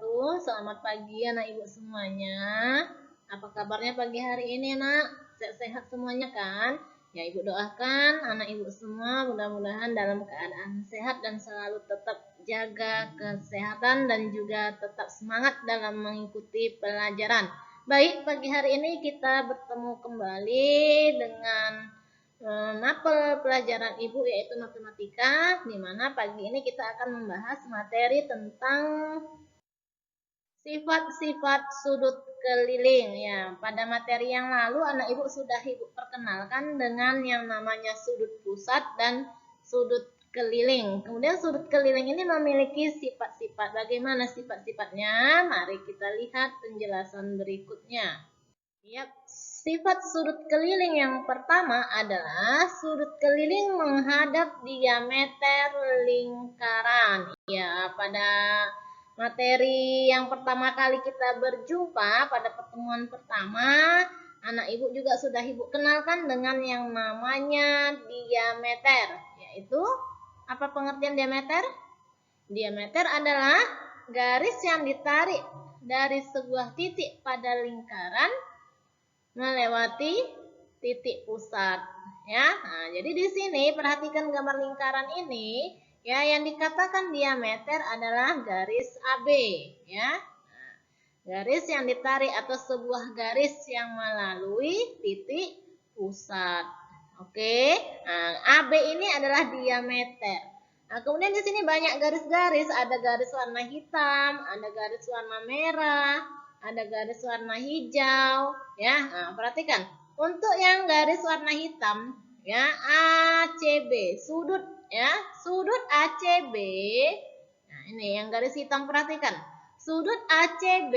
wabarakatuh. Selamat pagi anak ibu semuanya. Apa kabarnya pagi hari ini nak? Sehat-sehat semuanya kan? Ya ibu doakan anak ibu semua mudah-mudahan dalam keadaan sehat dan selalu tetap jaga kesehatan dan juga tetap semangat dalam mengikuti pelajaran. Baik, pagi hari ini kita bertemu kembali dengan mapel pelajaran ibu yaitu matematika, di mana pagi ini kita akan membahas materi tentang sifat-sifat sudut keliling. Ya, pada materi yang lalu anak ibu sudah ibu perkenalkan dengan yang namanya sudut pusat dan sudut keliling. Kemudian sudut keliling ini memiliki sifat-sifat. Bagaimana sifat-sifatnya? Mari kita lihat penjelasan berikutnya. Yap, sifat sudut keliling yang pertama adalah sudut keliling menghadap diameter lingkaran. Ya, pada materi yang pertama kali kita berjumpa pada pertemuan pertama, anak ibu juga sudah ibu kenalkan dengan yang namanya diameter, yaitu apa pengertian diameter? Diameter adalah garis yang ditarik dari sebuah titik pada lingkaran melewati titik pusat, ya. Nah, jadi di sini perhatikan gambar lingkaran ini, ya, yang dikatakan diameter adalah garis AB, ya. Nah, garis yang ditarik atau sebuah garis yang melalui titik pusat. Oke. Nah, AB ini adalah diameter. Nah, kemudian di sini banyak garis-garis, ada garis warna hitam, ada garis warna merah, ada garis warna hijau, ya. Nah, perhatikan. Untuk yang garis warna hitam, ya, ACB, sudut, ya, sudut ACB. Nah, ini yang garis hitam, perhatikan. Sudut ACB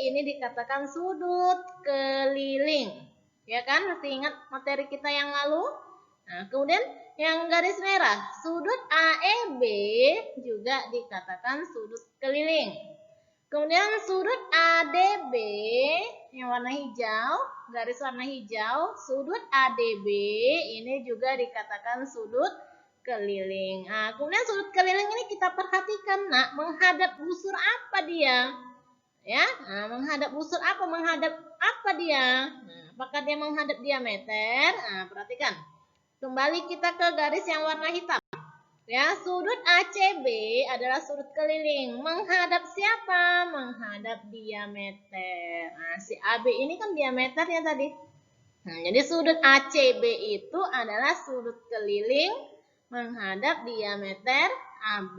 ini dikatakan sudut keliling. Ya kan? Masih ingat materi kita yang lalu? Nah, kemudian yang garis merah, sudut AEB juga dikatakan sudut keliling. Kemudian sudut ADB yang warna hijau, garis warna hijau, sudut ADB ini juga dikatakan sudut keliling. Nah, kemudian sudut keliling ini kita perhatikan, nak, menghadap busur apa dia? Ya, nah, menghadap busur apa? Menghadap apa dia? Nah, apakah dia menghadap diameter? Nah, perhatikan. Kembali kita ke garis yang warna hitam. Ya, sudut ACB adalah sudut keliling. Menghadap siapa? Menghadap diameter. Nah, si AB ini kan diameternya tadi. Nah, jadi sudut ACB itu adalah sudut keliling menghadap diameter AB.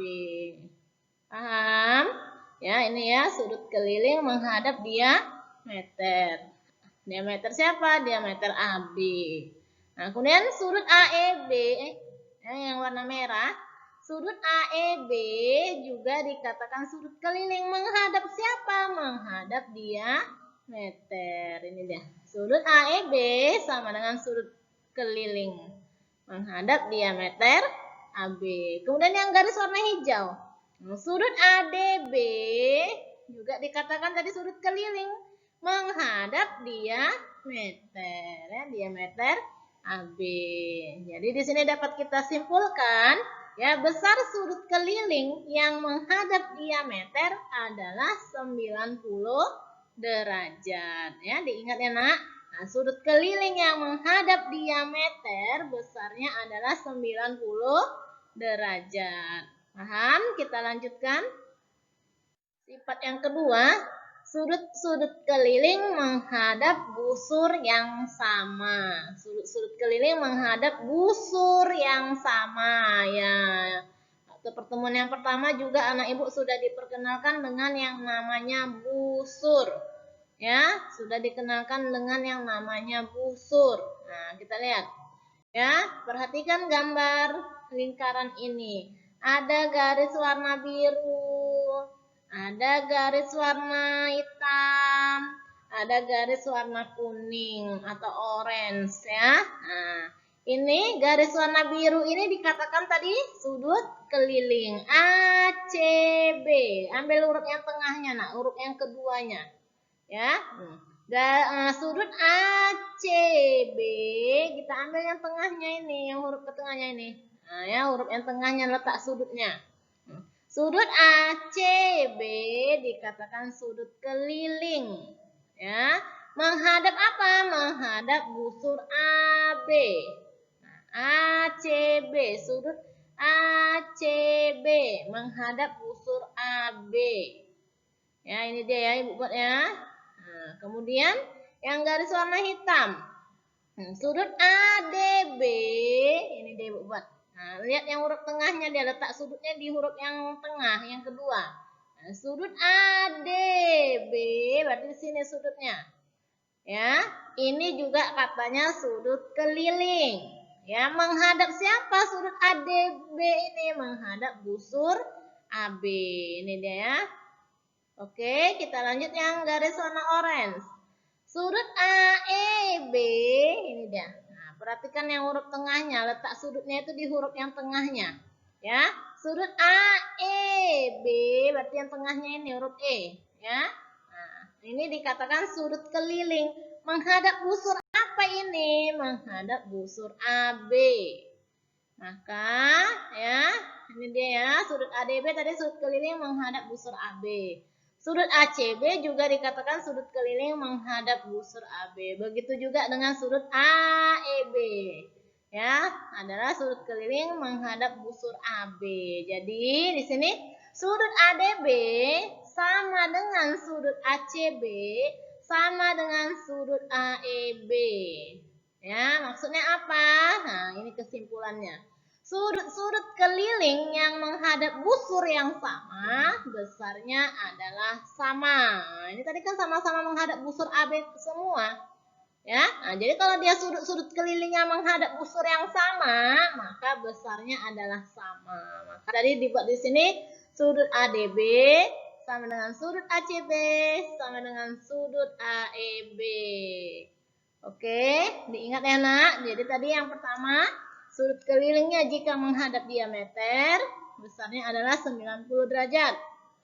Paham? Ya, ini ya, sudut keliling menghadap diameter. Diameter siapa? Diameter AB. Nah, kemudian sudut AEB yang warna merah, sudut AEB juga dikatakan sudut keliling menghadap siapa? Menghadap diameter. Ini dia. Sudut AEB sama dengan sudut keliling menghadap diameter AB. Kemudian yang garis warna hijau, sudut ADB juga dikatakan tadi sudut keliling menghadap diameter, ya, diameter AB. Jadi di sini dapat kita simpulkan, ya, besar sudut keliling yang menghadap diameter adalah 90 derajat. Ya, diingat ya, nak. Nah, sudut keliling yang menghadap diameter besarnya adalah 90 derajat. Paham? Kita lanjutkan. Sifat yang kedua, sudut-sudut keliling menghadap busur yang sama. Sudut-sudut keliling menghadap busur yang sama, ya. Waktu pertemuan yang pertama juga anak ibu sudah diperkenalkan dengan yang namanya busur. Ya, sudah dikenalkan dengan yang namanya busur. Nah, kita lihat. Ya, perhatikan gambar lingkaran ini. Ada garis warna biru, ada garis warna hitam, ada garis warna kuning atau orange, ya. Nah, ini garis warna biru ini dikatakan tadi sudut keliling ACB. Ambil huruf yang tengahnya, nah, huruf yang keduanya, ya. Sudut ACB kita ambil yang tengahnya ini, yang huruf ke tengahnya ini. Nah, ya, huruf yang tengahnya letak sudutnya. Sudut ACB dikatakan sudut keliling. Ya, menghadap apa? Menghadap busur AB. Nah, ACB, sudut ACB menghadap busur AB. Ya, ini dia ya Ibu buat ya. Nah, kemudian yang garis warna hitam. Sudut ADB ini dia Ibu buat. Nah, lihat yang huruf tengahnya, dia letak sudutnya di huruf yang tengah, yang kedua. Nah, sudut ADB berarti di sini sudutnya. Ya, ini juga katanya sudut keliling. Ya, menghadap siapa sudut ADB ini? Menghadap busur AB. Ini dia ya. Oke, kita lanjut yang garis warna orange. Sudut AEB ini dia. Nah, perhatikan yang huruf tengahnya, letak sudutnya itu di huruf yang tengahnya. Ya, sudut AEB berarti yang tengahnya ini huruf E, ya. Nah, ini dikatakan sudut keliling. Menghadap busur apa ini? Menghadap busur AB. Maka ya, ini dia ya, sudut ADB tadi sudut keliling menghadap busur AB. Sudut ACB juga dikatakan sudut keliling menghadap busur AB. Begitu juga dengan sudut AEB. Ya, adalah sudut keliling menghadap busur AB. Jadi di sini sudut ADB sama dengan sudut ACB sama dengan sudut AEB. Ya, maksudnya apa? Nah, ini kesimpulannya. Sudut-sudut keliling yang menghadap busur yang sama, besarnya adalah sama. Nah, ini tadi kan sama-sama menghadap busur AB semua. Ya, nah, jadi kalau dia sudut-sudut kelilingnya menghadap busur yang sama, maka besarnya adalah sama. Maka tadi dibuat di sini sudut ADB sama dengan sudut ACB sama dengan sudut AEB. Oke, diingat ya nak. Jadi tadi yang pertama, sudut kelilingnya jika menghadap diameter, besarnya adalah 90 derajat.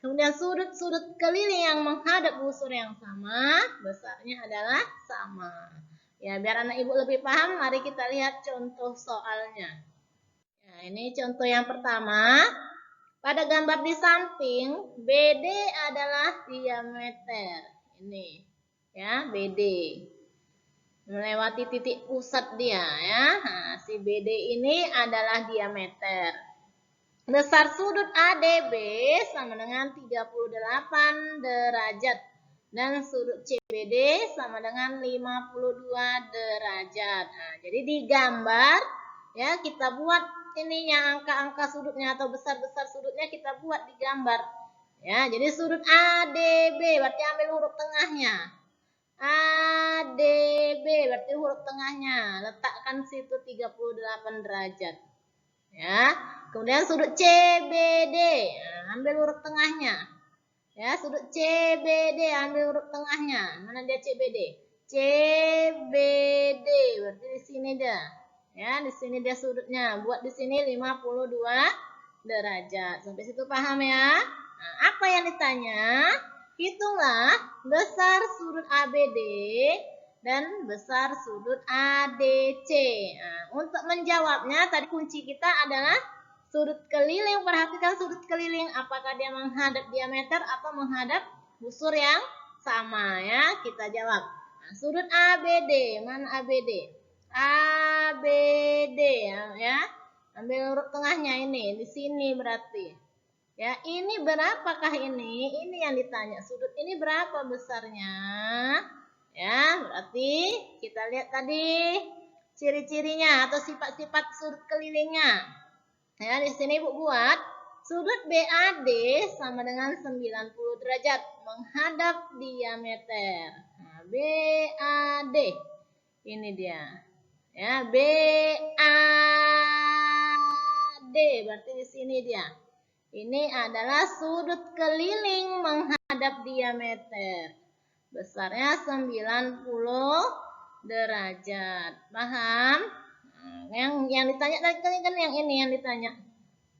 Kemudian sudut-sudut keliling yang menghadap busur yang sama, besarnya adalah sama. Ya, biar anak ibu lebih paham, mari kita lihat contoh soalnya. Ya, ini contoh yang pertama. Pada gambar di samping, BD adalah diameter. Ini, ya, BD. Melewati titik pusat dia ya. Nah, si BD ini adalah diameter. Besar sudut ADB sama dengan 38 derajat dan sudut CBD sama dengan 52 derajat. Nah, jadi di gambar ya kita buat ininya angka-angka sudutnya atau besar-besar sudutnya kita buat di gambar. Ya, jadi sudut ADB berarti ambil huruf tengahnya. ADB berarti huruf tengahnya, letakkan situ 38 derajat. Ya. Kemudian sudut CBD, nah, ambil huruf tengahnya. Ya, sudut CBD ambil huruf tengahnya. Mana dia CBD? CBD berarti di sini dia. Ya, di sini dia sudutnya. Buat di sini 52 derajat. Sampai situ paham ya? Nah, apa yang ditanya? Hitunglah besar sudut ABD dan besar sudut ADC. Nah, untuk menjawabnya, tadi kunci kita adalah sudut keliling. Perhatikan sudut keliling, apakah dia menghadap diameter atau menghadap busur yang sama ya. Kita jawab. Nah, sudut ABD, mana ABD? ABD ya. Ambil huruf tengahnya ini, di sini berarti. Ya, ini berapakah ini? Ini yang ditanya. Sudut ini berapa besarnya? Ya, berarti kita lihat tadi ciri-cirinya atau sifat-sifat sudut kelilingnya. Ya, di sini Ibu buat sudut BAD sama dengan 90 derajat menghadap diameter. Nah, BAD. Ini dia. Ya, BAD berarti di sini dia. Ini adalah sudut keliling menghadap diameter. Besarnya 90 derajat. Paham? Yang ditanya tadi kan yang ini yang ditanya.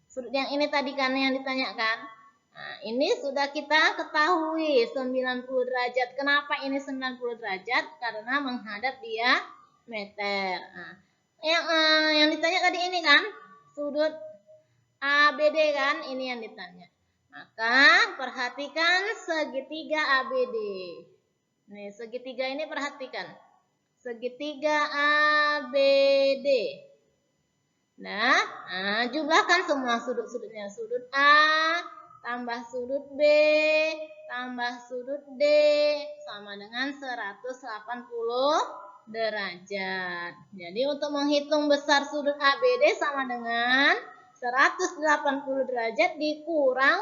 Sudut yang ini tadi kan yang ditanyakan. Nah, ini sudah kita ketahui 90 derajat. Kenapa ini 90 derajat? Karena menghadap diameter. Nah, yang ditanya tadi ini kan sudut ABD kan, ini yang ditanya. Maka perhatikan segitiga ABD. Nih, segitiga ini perhatikan. Segitiga ABD. Nah, jumlahkan semua sudut-sudutnya. Sudut A tambah sudut B tambah sudut D sama dengan 180 derajat. Jadi untuk menghitung besar sudut ABD sama dengan 180 derajat dikurang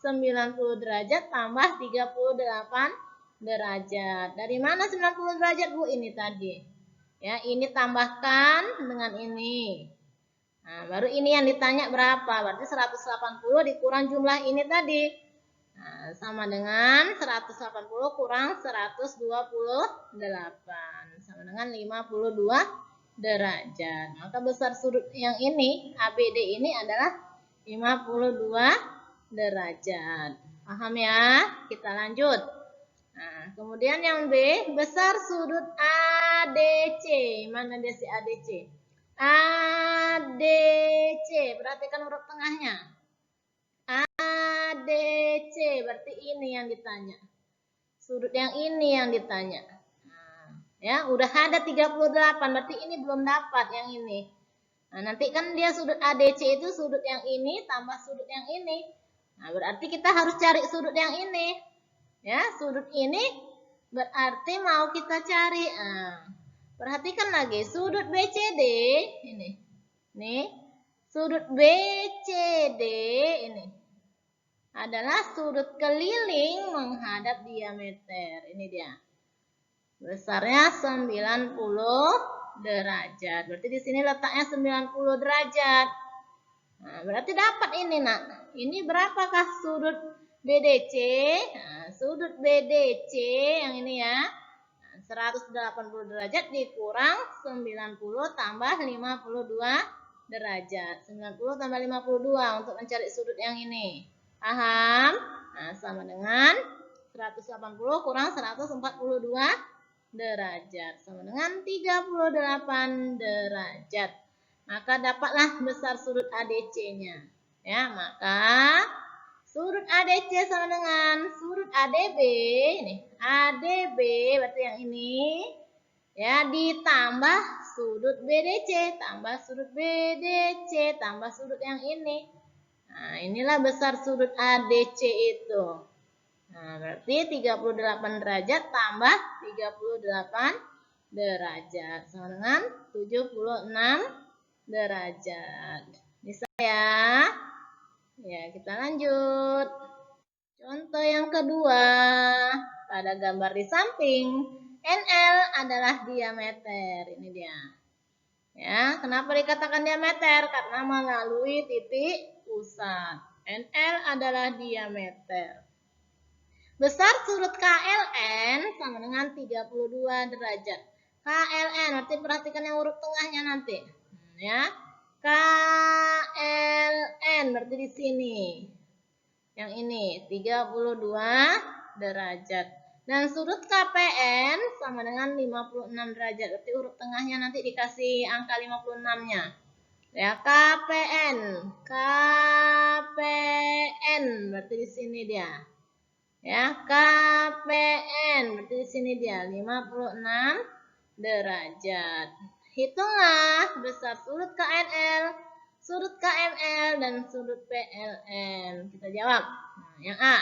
90 derajat tambah 38 derajat. Dari mana 90 derajat, Bu? Ini tadi. Ya, ini tambahkan dengan ini. Nah, baru ini yang ditanya berapa? Berarti 180 dikurang jumlah ini tadi. Nah, sama dengan 180 kurang 128. Sama dengan 52 derajat. Maka besar sudut yang ini, ABD ini adalah 52 derajat. Paham ya? Kita lanjut. Nah, kemudian yang B, besar sudut ADC. Mana dia si ADC? ADC, perhatikan huruf tengahnya. ADC, berarti ini yang ditanya. Sudut yang ini yang ditanya. Nah, ya, udah ada 38, berarti ini belum dapat yang ini. Nah, nanti kan dia sudut ADC itu sudut yang ini tambah sudut yang ini. Nah, berarti kita harus cari sudut yang ini. Ya, sudut ini berarti mau kita cari. Nah, perhatikan lagi sudut BCD ini. Nih, sudut BCD ini adalah sudut keliling menghadap diameter. Ini dia. Besarnya 90 derajat. Berarti di sini letaknya 90 derajat. Nah, berarti dapat ini, Nak. Ini berapakah sudut BDC? Nah, sudut BDC yang ini ya. 180 derajat dikurang 90 tambah 52 derajat. 90 tambah 52 untuk mencari sudut yang ini. Paham? Nah, sama dengan 180 kurang 142 derajat. Sama dengan 38 derajat. Maka dapatlah besar sudut ADC-nya. Ya, maka sudut ADC sama dengan sudut ADB. Ini ADB berarti yang ini. Ya, ditambah sudut BDC, tambah sudut BDC, tambah sudut yang ini. Nah, inilah besar sudut ADC itu. Nah, berarti 38 derajat tambah 38 derajat sama dengan 76 derajat. Bisa ya? Ya, kita lanjut. Contoh yang kedua. Pada gambar di samping, NL adalah diameter. Ini dia. Ya, kenapa dikatakan diameter? Karena melalui titik pusat. NL adalah diameter. Besar sudut KLN sama dengan 32 derajat. KLN, nanti perhatikan yang huruf tengahnya nanti. Ya. KLN berarti di sini. Yang ini 32 derajat. Dan sudut KPN sama dengan 56 derajat. Berarti huruf tengahnya nanti dikasih angka 56-nya. Ya, KPN. KPN berarti di sini dia. Ya, KPN berarti di sini dia 56 derajat. Hitunglah besar sudut KNL, sudut KML, dan sudut PLN. Kita jawab. Nah, yang A.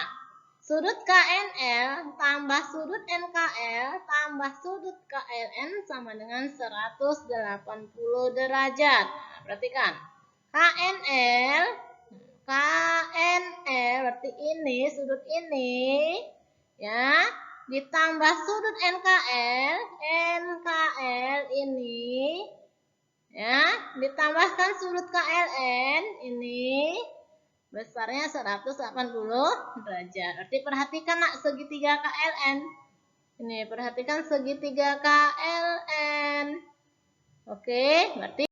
Sudut KNL tambah sudut NKL tambah sudut KLN sama dengan 180 derajat. Nah, perhatikan. KNL berarti ini, sudut ini. Ya. Ditambah sudut NKL ini, ya, ditambahkan sudut KLN ini, besarnya 180 derajat. Berarti perhatikan, Nak, segitiga KLN. Ini, perhatikan segitiga KLN. Oke, berarti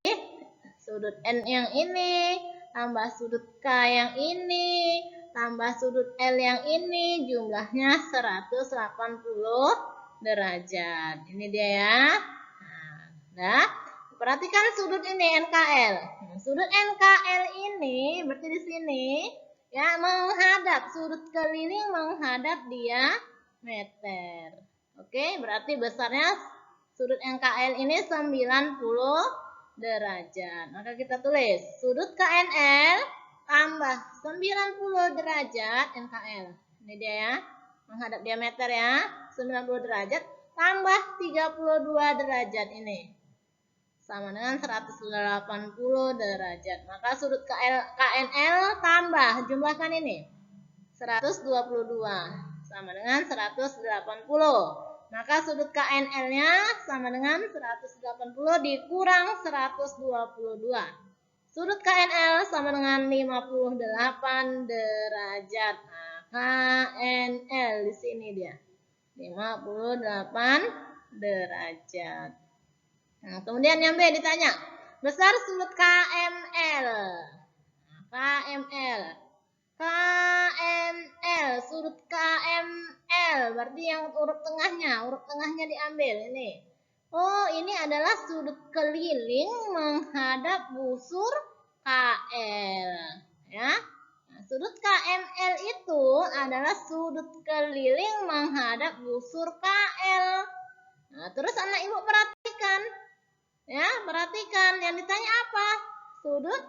sudut N yang ini, tambah sudut K yang ini, tambah sudut L yang ini, jumlahnya 180 derajat. Ini dia ya. Nah, perhatikan sudut ini NKL. Sudut NKL ini berarti di sini Ya, menghadap. Sudut keliling menghadap diameter. Oke, berarti besarnya sudut NKL ini 90 derajat. Maka kita tulis sudut KNL tambah 90 derajat NKL. Ini dia ya. Menghadap diameter ya. 90 derajat tambah 32 derajat ini. Sama dengan 180 derajat. Maka sudut KNL tambah, jumlahkan ini. 122 sama dengan 180. Maka sudut KNL-nya sama dengan 180 dikurang 122. Sudut KNL sama dengan 58 derajat. Nah, KNL di sini dia. 58 derajat. Nah, kemudian yang B ditanya, besar sudut KML. KML. KML, sudut KML, berarti yang huruf tengahnya diambil ini. Oh, ini adalah sudut keliling menghadap busur KL. Ya. Nah, sudut KML itu adalah sudut keliling menghadap busur KL. Nah, terus anak ibu perhatikan. Ya, perhatikan yang ditanya apa? Sudut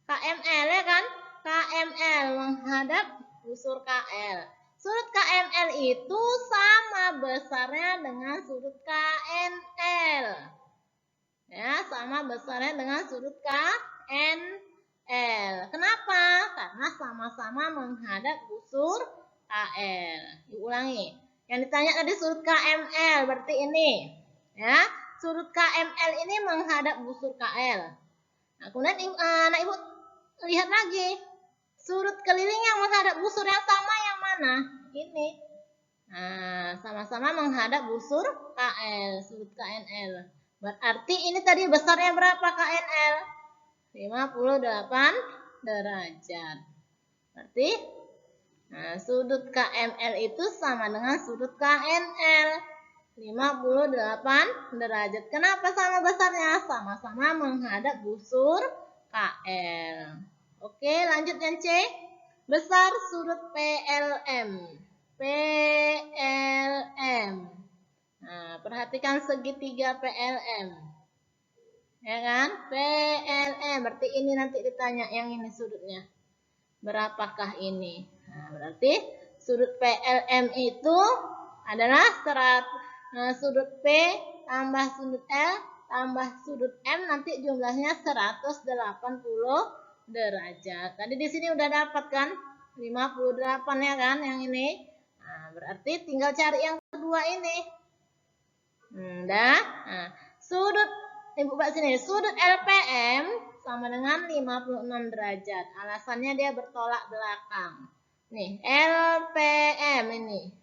KML ya kan? KML menghadap busur KL. Sudut KML itu sama besarnya dengan sudut KNL. Ya, sama besarnya dengan sudut KNL. Kenapa? Karena sama-sama menghadap busur KL. Diulangi. Yang ditanya tadi sudut KML berarti ini. Ya, sudut KML ini menghadap busur KL. Nah, kemudian anak ibu lihat lagi. Sudut keliling yang menghadap busur yang sama yang mana? Ini. Nah, sama-sama menghadap busur KL, sudut KNL. Berarti ini tadi besarnya berapa KNL? 58 derajat. Berarti sudut KML itu sama dengan sudut KNL. 58 derajat. Kenapa sama besarnya? Sama-sama menghadap busur KL. Oke, lanjut yang C. Besar sudut PLM. PLM. Nah, perhatikan segitiga PLM. Ya kan? PLM. Berarti ini nanti ditanya yang ini sudutnya. Berapakah ini? Nah, berarti sudut PLM itu adalah sudut P tambah sudut L tambah sudut M, nanti jumlahnya 180 derajat. Tadi di sini udah dapat kan? 58 ya kan yang ini. Nah, berarti tinggal cari yang kedua ini. Udah. Nah, sudut Ibu Pak sini, sudut LPM sama dengan 56 derajat. Alasannya dia bertolak belakang. Nih, LPM ini.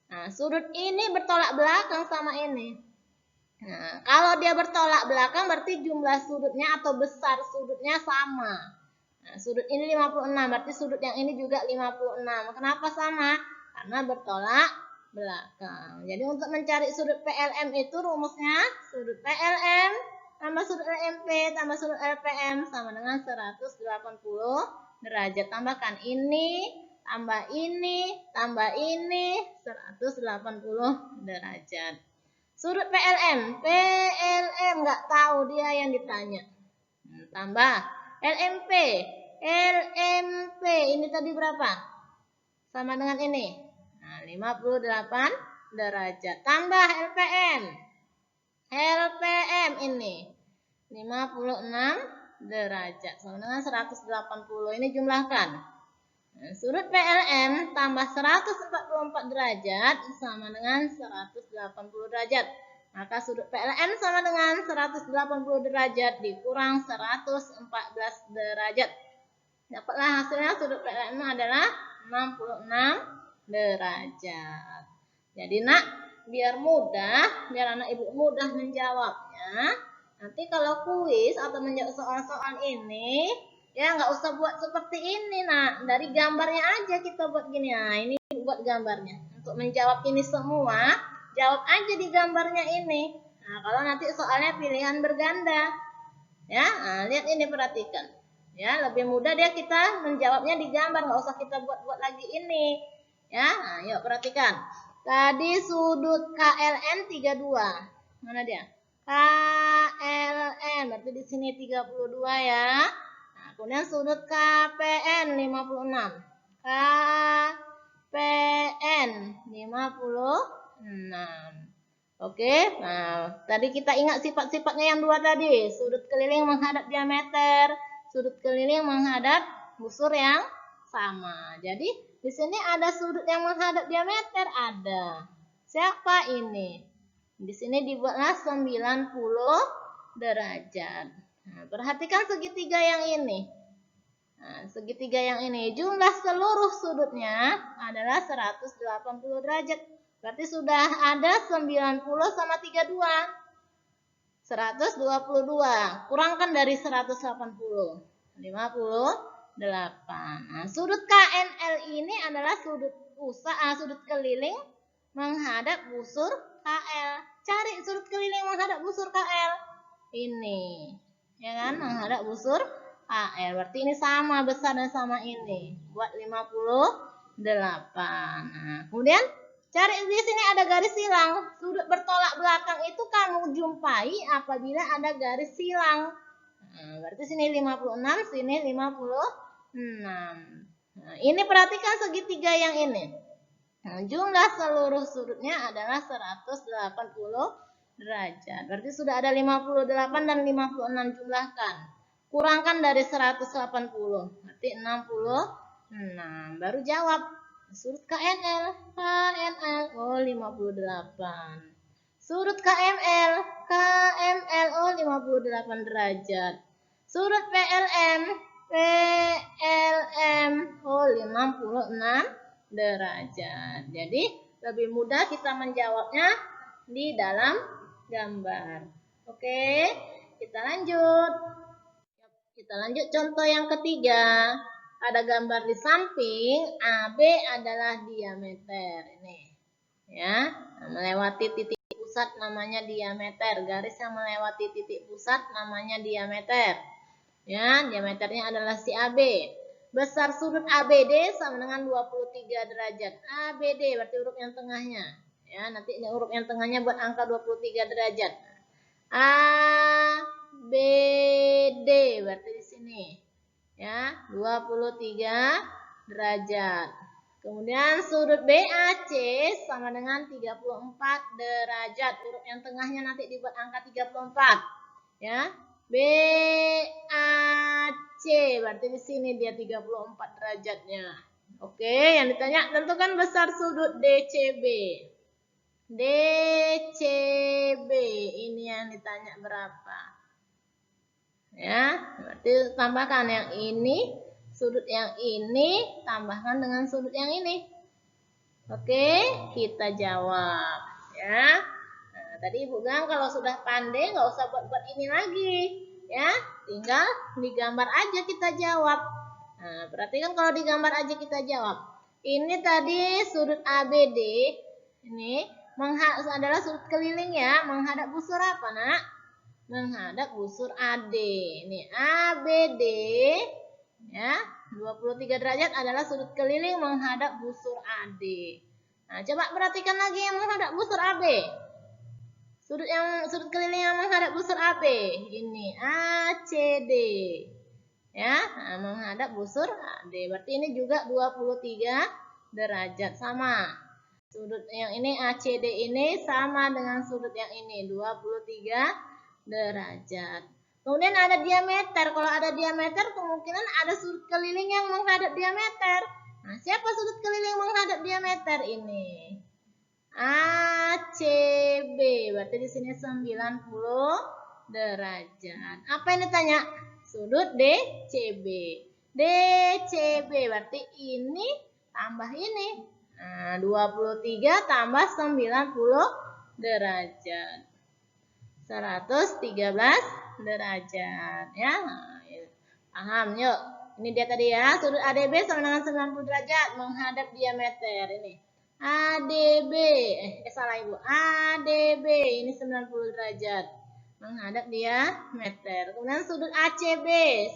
Nah, sudut ini bertolak belakang sama ini. Nah, kalau dia bertolak belakang berarti jumlah sudutnya atau besar sudutnya sama. Nah, sudut ini 56, berarti sudut yang ini juga 56. Kenapa sama? Karena bertolak belakang. Jadi untuk mencari sudut PLM itu rumusnya sudut PLM tambah sudut LMP tambah sudut LPM sama dengan 180 derajat. Tambahkan ini, tambah ini, tambah ini, 180 derajat. Sudut PLM, PLM nggak tahu dia yang ditanya. Tambah LMP, LMP ini tadi berapa? Sama dengan ini. Nah, 58 derajat. Tambah LPM. LPM ini 56 derajat. Sama dengan 180. Ini jumlahkan. Nah, sudut PLM tambah 144 derajat sama dengan 180 derajat. Maka sudut PLM sama dengan 180 derajat dikurang 114 derajat. Dapatlah hasilnya sudut PLM adalah 66 derajat. Jadi nak, biar anak ibu mudah menjawabnya. Nanti kalau kuis atau menjawab soal-soal ini, ya nggak usah buat seperti ini nak. Dari gambarnya aja kita buat gini. Nah, ini buat gambarnya. Untuk menjawab ini semua, jawab aja di gambarnya ini. Nah, kalau nanti soalnya pilihan berganda. Ya, nah, lihat ini perhatikan. Ya, lebih mudah dia kita menjawabnya di gambar, nggak usah kita buat-buat lagi ini. Ya, nah, yuk perhatikan. Tadi sudut KLN 32. Mana dia? KLN, berarti di sini 32 ya. Nah, kemudian sudut KPN 56. KPN 56. Oke, nah tadi kita ingat sifat-sifatnya yang dua tadi. Sudut keliling menghadap diameter, sudut keliling menghadap busur yang sama. Jadi di sini ada sudut yang menghadap diameter, ada. Siapa ini? Di sini dibuatlah 90 derajat. Nah, perhatikan segitiga yang ini. Nah, segitiga yang ini, jumlah seluruh sudutnya adalah 180 derajat. Berarti sudah ada 90 sama 32. 122. Kurangkan dari 180. 58. Nah, sudut KNL ini adalah sudut sudut keliling menghadap busur KL. Cari sudut keliling menghadap busur KL. Ini. Ya kan? Menghadap busur KL. Berarti ini sama besar dan sama ini. Buat 58. Nah, kemudian cari di sini ada garis silang. Sudut bertolak belakang itu kamu jumpai apabila ada garis silang. Nah, berarti sini 56, sini 56. Nah, ini perhatikan segitiga yang ini. Nah, jumlah seluruh sudutnya adalah 180 derajat. Berarti sudah ada 58 dan 56 jumlahkan. Kurangkan dari 180. Berarti 66. Baru jawab. Sudut KNL. Oh 58. Sudut KML. Oh 58 derajat. Sudut PLM. Oh 56 derajat. Jadi lebih mudah kita menjawabnya di dalam gambar. Oke, kita lanjut. Kita lanjut contoh yang ketiga. Ada gambar di samping, AB adalah diameter. Ini. Ya, melewati titik pusat namanya diameter. Garis yang melewati titik pusat namanya diameter. Ya, diameternya adalah si AB. Besar sudut ABD sama dengan 23 derajat. ABD berarti huruf yang tengahnya. Ya, nanti ini huruf yang tengahnya buat angka 23 derajat. ABD berarti di sini. Ya, 23 derajat. Kemudian sudut BAC sama dengan 34 derajat. Huruf yang tengahnya nanti dibuat angka 34. Ya. BAC berarti di sini dia 34 derajatnya. Oke, yang ditanya tentukan besar sudut DCB. DCB ini yang ditanya berapa? Ya, berarti tambahkan yang ini, sudut yang ini, tambahkan dengan sudut yang ini. Oke, kita jawab. Ya, nah, tadi Ibu bilang kalau sudah pandai nggak usah buat-buat ini lagi. Ya, tinggal digambar aja kita jawab. Nah, berarti kan kalau digambar aja kita jawab. Ini tadi sudut ABD, ini adalah sudut keliling ya, menghadap busur apa nak? Menghadap busur AD. Ini ABD ya, 23 derajat adalah sudut keliling menghadap busur AD. Nah, coba perhatikan lagi yang menghadap busur AB. Sudut keliling yang menghadap busur AB. Ini ACD. Ya, nah, menghadap busur AD. Berarti ini juga 23 derajat sama. Sudut yang ini ACD ini sama dengan sudut yang ini 23 derajat. Kemudian ada diameter. Kalau ada diameter kemungkinan ada sudut keliling yang menghadap diameter. Nah, siapa sudut keliling menghadap diameter ini? ACB. Berarti di sini 90 derajat. Apa ini tanya? Sudut DCB. DCB berarti ini tambah ini. Nah, 23 tambah 90 derajat. 113 derajat ya. Paham yuk. Ini dia tadi ya. Sudut ADB sama dengan 90 derajat menghadap diameter ini. ADB salah Ibu. ADB ini 90 derajat menghadap diameter. Kemudian sudut ACB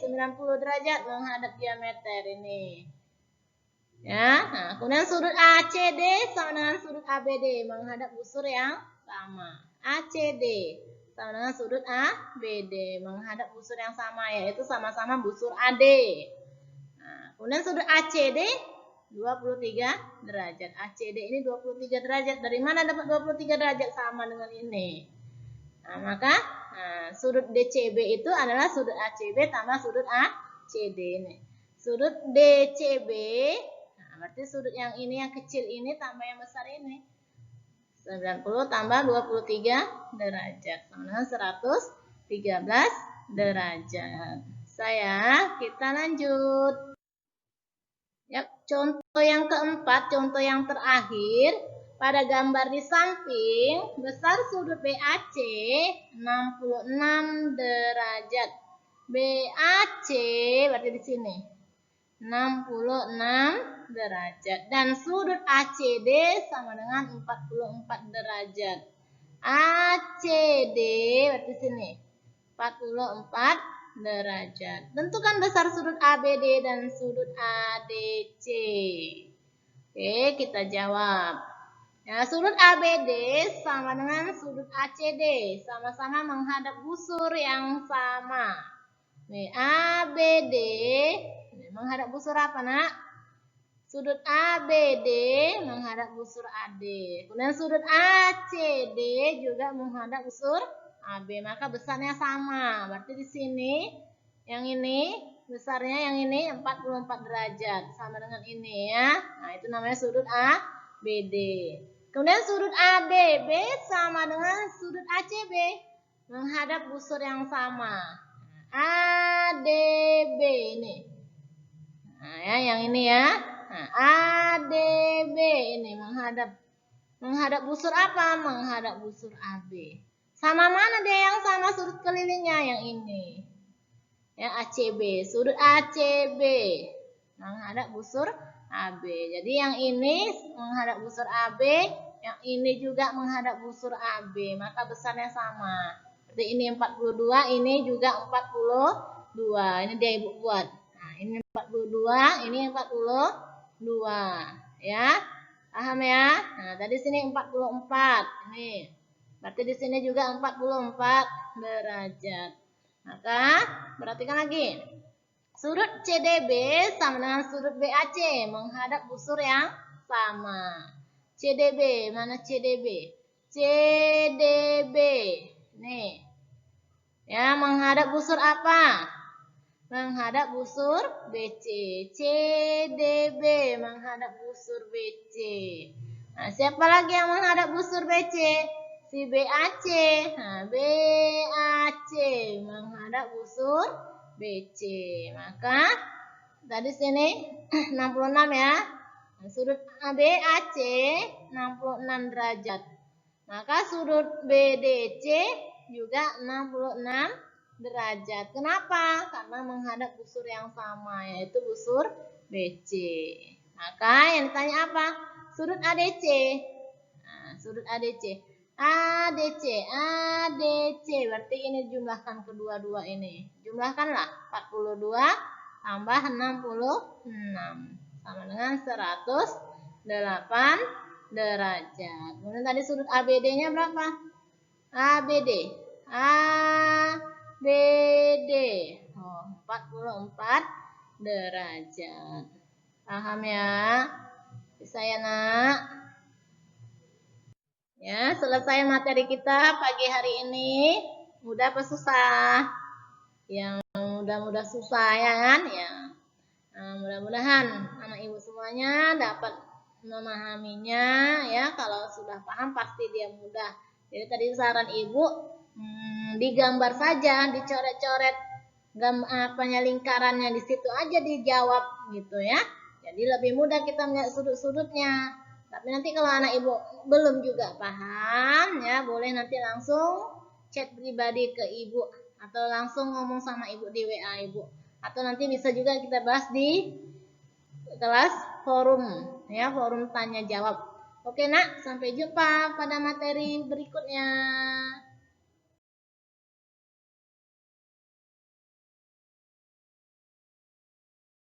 90 derajat menghadap diameter ini. Ya, nah, kemudian sudut ACD sama dengan sudut ABD menghadap busur yang sama. ACD sama dengan sudut ABD menghadap busur yang sama, yaitu sama-sama busur AD. Nah, kemudian sudut ACD 23 derajat. ACD ini 23 derajat. Dari mana dapat 23 derajat sama dengan ini? Nah, maka sudut DCB itu adalah sudut ACB tambah sudut ACD ini. Sudut DCB, nah, berarti sudut yang ini yang kecil ini tambah yang besar ini. 90 tambah 23 derajat sama dengan 113 derajat. Kita lanjut. Ya, contoh yang keempat, contoh yang terakhir. Pada gambar di samping, besar sudut BAC 66 derajat. BAC berarti di sini 66 derajat. Dan sudut ACD sama dengan 44 derajat. ACD berarti di sini 44 derajat. Tentukan besar sudut ABD dan sudut ADC. Oke, kita jawab. Ya, sudut ABD sama dengan sudut ACD, sama-sama menghadap busur yang sama. Nih, ABD menghadap busur apa, Nak? Sudut ABD menghadap busur AD. Kemudian sudut ACD juga menghadap busur AB, maka besarnya sama. Berarti di sini yang ini besarnya yang ini 44 derajat sama dengan ini ya. Nah, itu namanya sudut ABD. Kemudian sudut ADB sama dengan sudut ACB menghadap busur yang sama. ADB ini. Nah, ya yang ini ya. Nah, ADB ini menghadap busur apa? Menghadap busur AB. Sama mana dia yang sama sudut kelilingnya? Yang ini. Ya, ACB. Sudut ACB menghadap busur AB. Jadi yang ini menghadap busur AB, yang ini juga menghadap busur AB, maka besarnya sama. Berarti ini 42, ini juga 42. Ini dia Ibu buat. Nah, ini 42, ini 42. Ya. Paham ya? Nah, tadi sini 44. Ini. Berarti di sini juga 44 derajat. Maka, perhatikan lagi. Sudut CDB sama dengan sudut BAC menghadap busur yang sama. CDB, mana CDB? CDB. Nih. Ya, menghadap busur apa? Menghadap busur BC. CDB menghadap busur BC. Nah, siapa lagi yang menghadap busur BC? Si BAC. Nah, BAC menghadap busur BC. Maka tadi sini 66 ya. Sudut BAC 66 derajat. Maka sudut BDC juga 66 derajat. Kenapa? Karena menghadap busur yang sama, yaitu busur BC. Maka yang ditanya apa? Sudut ADC. Nah, sudut ADC. ADC. Berarti ini jumlahkan kedua-dua ini. Jumlahkanlah 42 tambah 66. Sama dengan 108 derajat. Kemudian tadi sudut ABD-nya berapa? ABD. Oh, 44 derajat. Paham ya? Bisa ya, Nak? Ya, selesai materi kita pagi hari ini. Mudah apa susah? Yang mudah-mudah susah ya kan? Ya. Nah, mudah-mudahan anak ibu semuanya dapat memahaminya ya. Kalau sudah paham pasti dia mudah. Jadi tadi saran ibu digambar saja, dicoret-coret lingkarannya di situ aja dijawab gitu ya. Jadi lebih mudah kita melihat sudut-sudutnya. Tapi nanti kalau anak ibu belum juga paham ya, boleh nanti langsung chat pribadi ke ibu atau langsung ngomong sama ibu di WA ibu. Atau nanti bisa juga kita bahas di kelas forum ya, forum tanya jawab. Oke, Nak, sampai jumpa pada materi berikutnya.